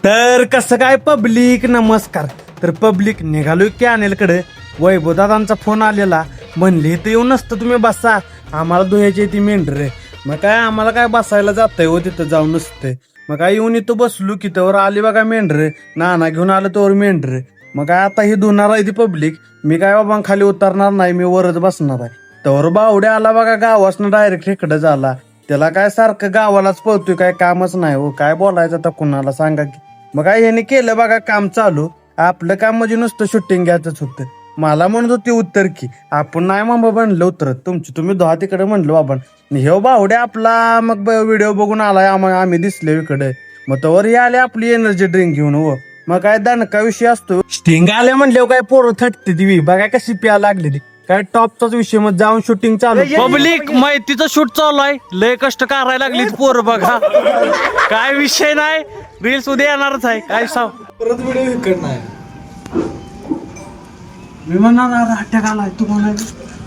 तर कसं काय पब्लिक, नमस्कार. तर पब्लिक निघालोय कॅनेलकडे. वैभवदादांचा फोन आलेला, म्हणले इथं येऊन नसतं तुम्ही बसा, आम्हाला धुयाची ती मेंढर. मग काय आम्हाला काय बसायला जातंय हो, तिथं जाऊन नसतंय. मग काय येऊन इथं बसलो की तवर आली बघा मेंढर, नाना घेऊन आलं तवर मेंढर. मग काय आता ही धुणार आहे ती पब्लिक. मी काय बाबा खाली उतरणार नाही, मी वरच बसणार आहे. तवर बावड्या आला बघा गावासनं डायरेक्ट इकडं झाला. त्याला काय सारखं गावालाच पळतोय, काय कामच नाही हो, काय बोलायचं आता कुणाला सांगा की. मग काय ह्याने केलं बघा काम चालू. आपलं काम म्हणजे नुसतं शूटिंग घ्यायचंच होतं. मला म्हणत होती उत्तर की आपण नाही मग म्हणलं उतरत, तुमची तुम्ही दहा तिकडे म्हणलं बाबा. हे बावड्या आपला मग व्हिडिओ बघून आलाय, आम्ही दिसले इकडे. मग तवर ही आले आपली एनर्जी ड्रिंक घेऊन. हो मग काय दणका विषय असतो. स्टिंग आले म्हणले काय पोरं थटते ती बघा कशी प्या लागलेली. काय टॉपचाच विषय, मग जाऊन शूटिंग चालू. पब्लिक माहितीचं शूट चालू आहे, लय कष्ट करायला लागली पोरं बघा. काय विषय नाही, रील्स उद्या येणारच आहे. काय सांग परत व्हिडिओ इकडं नाही. मी म्हणणार अरे अटॅक आलाय तुम्हाला.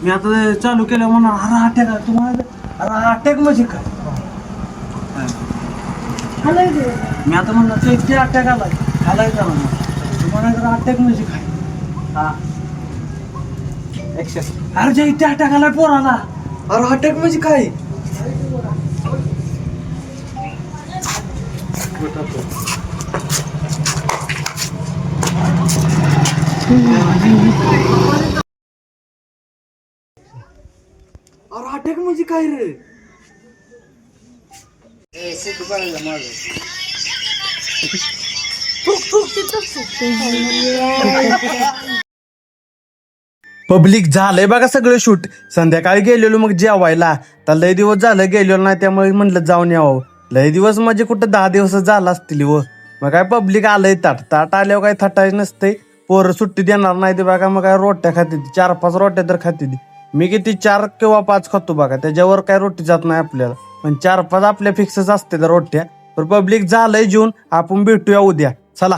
मी आता चालू केलं म्हणणार अरे अटॅक आला तुम्हाला. अरे अटॅक म्हणजे काय. मी आता म्हणणार ते अटॅक आलाय घालायचा म्हणणार तुम्हाला. अटॅक म्हणजे काय. हा अरे जे इथे अटॅक आलाय पोराला. अरे अटॅक म्हणजे काय. अरे अटॅक म्हणजे काय रे. पब्लिक झालंय बघा सगळं शूट. संध्याकाळी गेलेलो मग जेवायला. तर लय दिवस झालं गेलेलो नाही, त्यामुळे म्हणलं जाऊन यावं. लय दिवस म्हणजे कुठं 10 दिवस झाला असतील व. मग काय पब्लिक आलंय ताट आल्यावर काय थटायचं नसतंय. पोरं सुट्टी देणार नाही ते बघा. मग काय रोट्या खाते, 4-5 रोट्या तर खाते ती. मी किती 4 किंवा 5 खातो बघा, त्याच्यावर काय रोटी जात नाही आपल्याला. पण 4-5 आपल्या फिक्सच असते त्या रोट्या. तर पब्लिक झालंय जेवून, आपण भेटूया उद्या. चला.